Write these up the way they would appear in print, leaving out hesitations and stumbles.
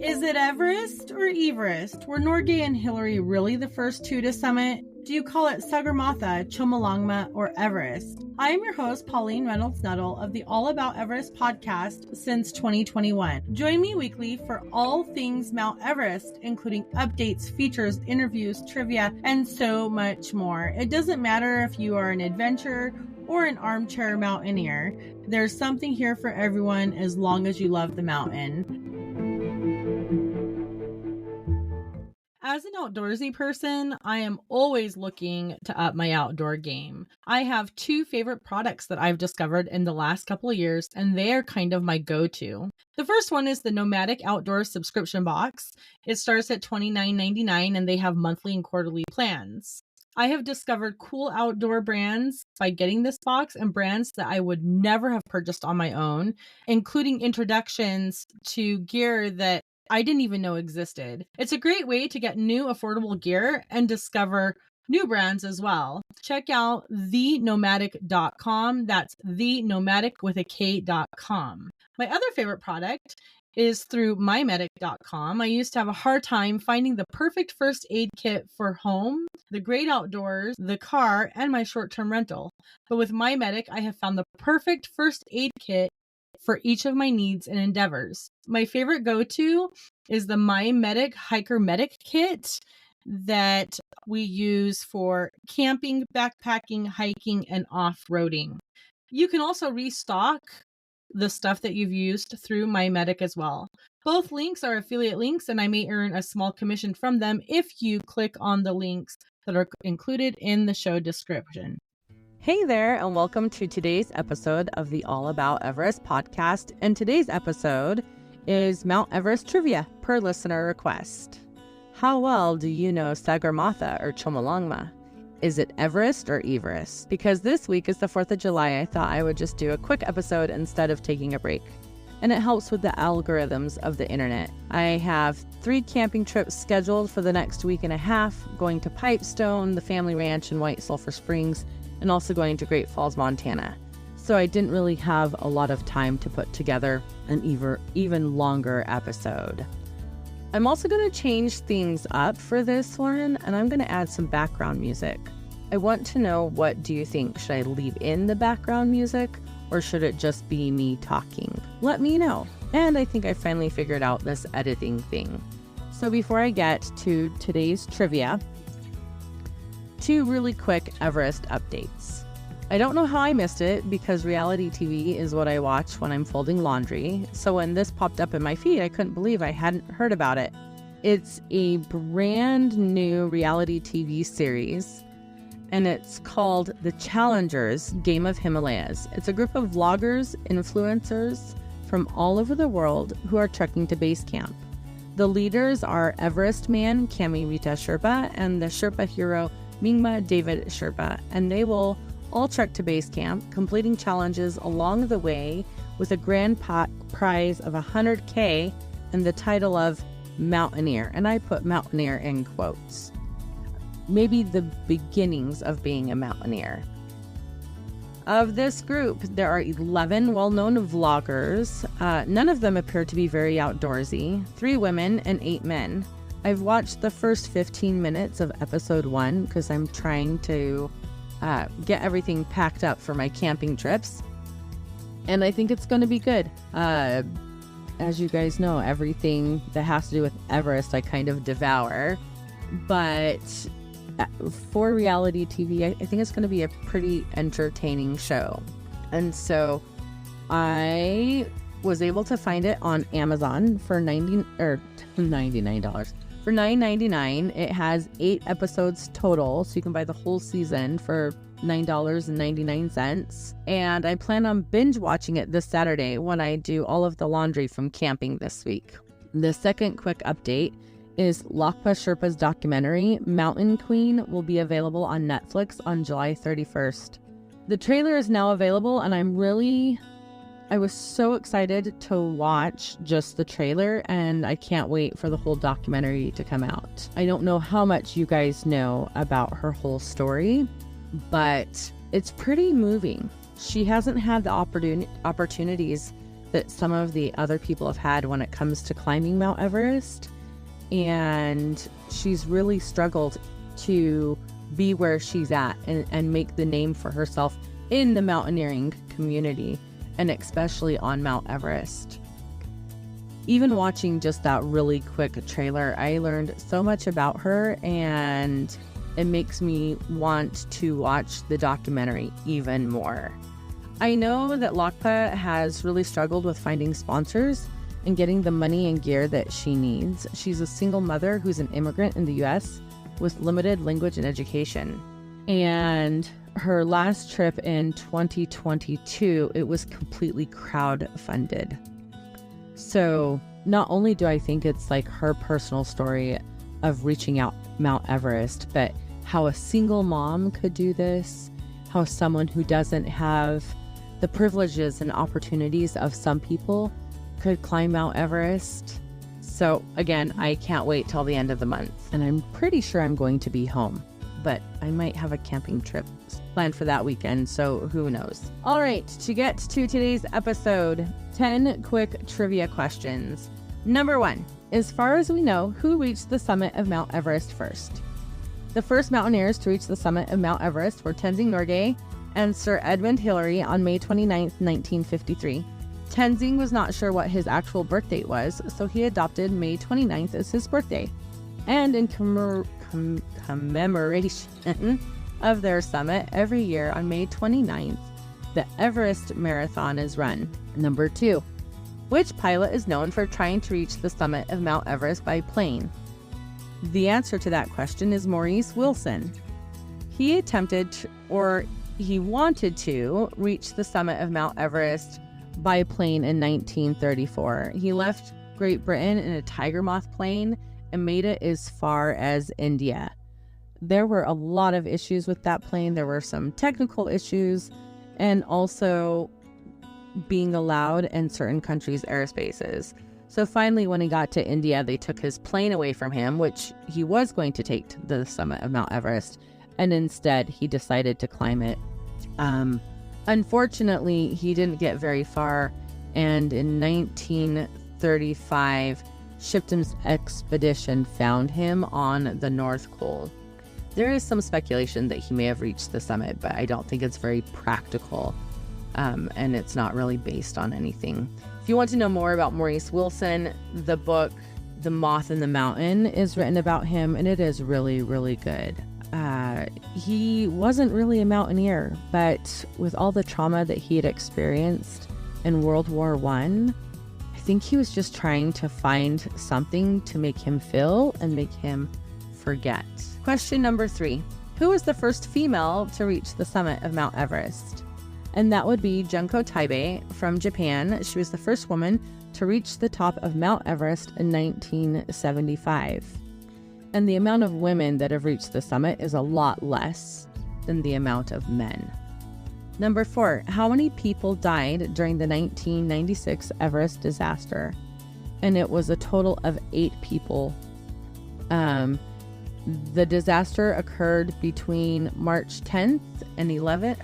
Is it Everest or Everest? Were Norgay and Hillary really the first two to summit? Do you call it Sagarmatha, Chomolungma, or Everest? I am your host, Pauline Reynolds Nuttall of the All About Everest podcast since 2021. Join me weekly for all things Mount Everest, including updates, features, interviews, trivia, and so much more. It doesn't matter if you are an adventurer or an armchair mountaineer. There's something here for everyone as long as you love the mountain. As an outdoorsy person, I am always looking to up my outdoor game. I have two favorite products that I've discovered in the last couple of years, and they are kind of my go-to. The first one is the Nomadic Outdoor subscription box. It starts at $29.99 and they have monthly and quarterly plans. I have discovered cool outdoor brands by getting this box and brands that I would never have purchased on my own, including introductions to gear that I didn't even know existed. It's a great way to get new affordable gear and discover new brands as well. Check out thenomadic.com. That's thenomadic with a K.com. My other favorite product is through mymedic.com. I used to have a hard time finding the perfect first aid kit for home, the great outdoors, the car, and my short-term rental. But with MyMedic, I have found the perfect first aid kit for each of my needs and endeavors. My favorite go-to is the MyMedic Hiker Medic Kit that we use for camping, backpacking, hiking, and off-roading. You can also restock the stuff that you've used through MyMedic as well. Both links are affiliate links, and I may earn a small commission from them if you click on the links that are included in the show description. Hey there, and welcome to today's episode of the All About Everest podcast. And today's episode is Mount Everest trivia per listener request. How well do you know Sagarmatha or Chomolungma? Is it Everest or Everest? Because this week is the 4th of July, I thought I would just do a quick episode instead of taking a break. And it helps with the algorithms of the internet. I have 3 camping trips scheduled for the next week and a half, going to Pipestone, the family ranch in White Sulphur Springs, and also going to Great Falls, Montana. So I didn't really have a lot of time to put together an even longer episode. I'm also going to change things up for this one, and I'm going to add some background music. I want to know, what do you think? Should I leave in the background music, or should it just be me talking? Let me know. And I think I finally figured out this editing thing. So before I get to today's trivia, 2 really quick Everest updates. I don't know how I missed it because reality TV is what I watch when I'm folding laundry. So when this popped up in my feed, I couldn't believe I hadn't heard about it. It's a brand new reality TV series, and it's called The Challengers Game of Himalayas. It's a group of vloggers, influencers from all over the world who are trekking to base camp. The leaders are Everest man Kami Rita Sherpa and the Sherpa hero Mingma David Sherpa, and they will all trek to base camp, completing challenges along the way with a grand prize of $100K and the title of mountaineer. And I put mountaineer in quotes. Maybe the beginnings of being a mountaineer. Of this group, there are 11 well-known vloggers. None of them appear to be very outdoorsy. 3 women and 8 men. I've watched the first 15 minutes of episode 1 because I'm trying to get everything packed up for my camping trips. And I think it's going to be good. As you guys know, everything that has to do with Everest, I kind of devour. But for reality TV, I think it's going to be a pretty entertaining show. And so I was able to find it on Amazon for $99. For $9.99, it has 8 episodes total, so you can buy the whole season for $9.99. And I plan on binge watching it this Saturday when I do all of the laundry from camping this week. The second quick update is Lhakpa Sherpa's documentary, Mountain Queen, will be available on Netflix on July 31st. The trailer is now available, and I was so excited to watch just the trailer, and I can't wait for the whole documentary to come out. I don't know how much you guys know about her whole story, but it's pretty moving. She hasn't had the opportunities that some of the other people have had when it comes to climbing Mount Everest. And she's really struggled to be where she's at and make the name for herself in the mountaineering community, and especially on Mount Everest. Even watching just that really quick trailer, I learned so much about her, and it makes me want to watch the documentary even more. I know that Lhakpa has really struggled with finding sponsors and getting the money and gear that she needs. She's a single mother who's an immigrant in the US with limited language and education. And her last trip in 2022, it was completely crowd-funded. So not only do I think it's like her personal story of reaching out Mount Everest, but how a single mom could do this, how someone who doesn't have the privileges and opportunities of some people could climb Mount Everest. So again, I can't wait till the end of the month, and I'm pretty sure I'm going to be home, but I might have a camping trip planned for that weekend, so who knows. All right, to get to today's episode, 10 quick trivia questions. Number 1, as far as we know, who reached the summit of Mount Everest first? The first mountaineers to reach the summit of Mount Everest were Tenzing Norgay and Sir Edmund Hillary on May 29, 1953. Tenzing was not sure what his actual birth date was, so he adopted May 29th as his birthday. And in commemoration of their summit, every year on May 29th, the Everest Marathon is run. Number 2, which pilot is known for trying to reach the summit of Mount Everest by plane? The answer to that question is Maurice Wilson. He wanted to reach the summit of Mount Everest by plane in 1934. He left Great Britain in a tiger moth plane and made it as far as India. There were a lot of issues with that plane. There were some technical issues, and also being allowed in certain countries' airspaces. So finally, when he got to India, they took his plane away from him, which he was going to take to the summit of Mount Everest, and instead he decided to climb it. Unfortunately, he didn't get very far, and in 1935, Shipton's expedition found him on the North Pole. There is some speculation that he may have reached the summit, but I don't think it's very practical, and it's not really based on anything. If you want to know more about Maurice Wilson, the book The Moth in the Mountain is written about him, and it is really, really good. He wasn't really a mountaineer, but with all the trauma that he had experienced in World War I think he was just trying to find something to make him feel and make him forget. Question number 3. Who was the first female to reach the summit of Mount Everest? And that would be Junko Taibei from Japan. She was the first woman to reach the top of Mount Everest in 1975. And the amount of women that have reached the summit is a lot less than the amount of men. Number 4, how many people died during the 1996 Everest disaster? And it was a total of 8 people. The disaster occurred between May 10th and 11th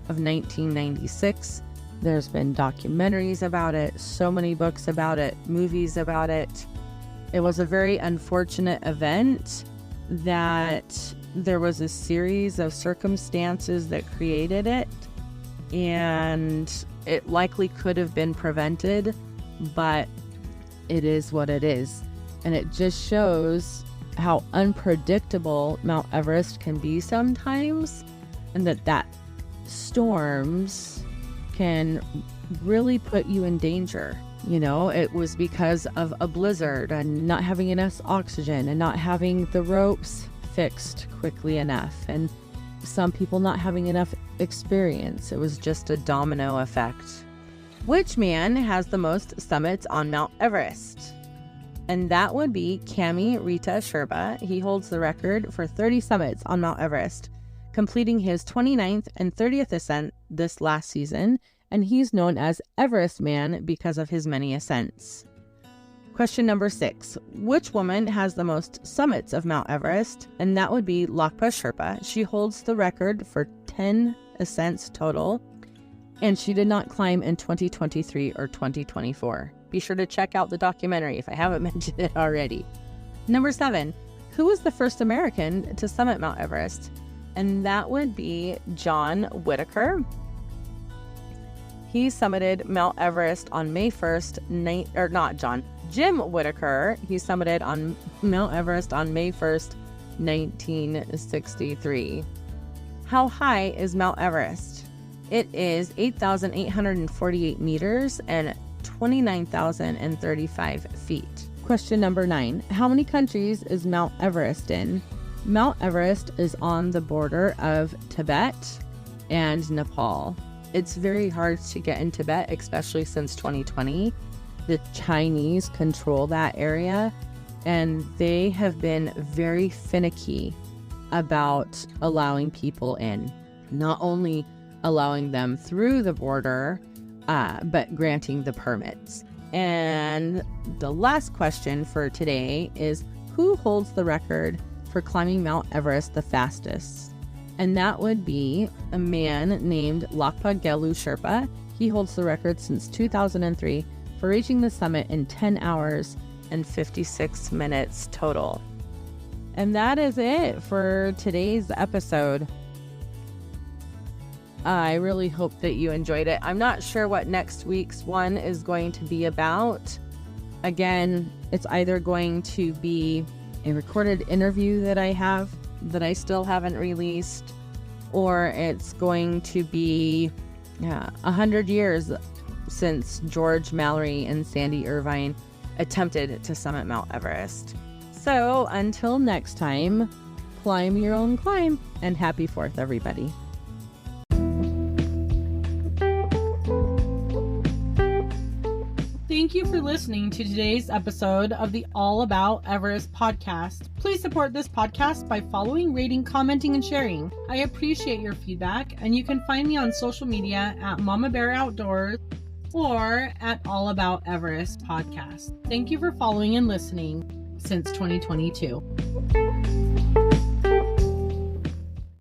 of 1996. There's been documentaries about it, so many books about it, movies about it. It was a very unfortunate event that there was a series of circumstances that created it, and it likely could have been prevented, but it is what it is. And it just shows how unpredictable Mount Everest can be sometimes, and that storms can really put you in danger. You know, it was because of a blizzard and not having enough oxygen and not having the ropes fixed quickly enough, and some people not having enough experience. It was just a domino effect. Which man has the most summits on Mount Everest? And that would be Kami Rita Sherpa. He holds the record for 30 summits on Mount Everest, completing his 29th and 30th ascent this last season, and he's known as Everest Man because of his many ascents. Question number 6. Which woman has the most summits of Mount Everest? And that would be Lhakpa Sherpa. She holds the record for 10 ascents total, and she did not climb in 2023 or 2024. Be sure to check out the documentary if I haven't mentioned it already. Number 7, who was the first American to summit Mount Everest? And that would be John Whitaker. He summited Mount Everest on May 1st, Jim Whitaker. He summited on Mount Everest on May 1st, 1963. How high is Mount Everest? It is 8,848 meters and 29,035 feet. Question number 9. How many countries is Mount Everest in? Mount Everest is on the border of Tibet and Nepal. It's very hard to get in Tibet, especially since 2020. The Chinese control that area, and they have been very finicky about allowing people in. Not only allowing them through the border, but granting the permits. And the last question for today is, who holds the record for climbing Mount Everest the fastest? And that would be a man named Lhakpa Sherpa. He holds the record since 2003 for reaching the summit in 10 hours and 56 minutes total. And that is it for today's episode. I really hope that you enjoyed it. I'm not sure what next week's one is going to be about. Again, it's either going to be a recorded interview that I have that I still haven't released, or it's going to be 100 years since George Mallory and Sandy Irvine attempted to summit Mount Everest. So until next time, climb your own climb, and happy 4th, everybody. Thank you for listening to today's episode of the All About Everest podcast. Please support this podcast by following, rating, commenting, and sharing. I appreciate your feedback, and you can find me on social media at Mama Bear Outdoors or at All About Everest podcast. Thank you for following and listening since 2022.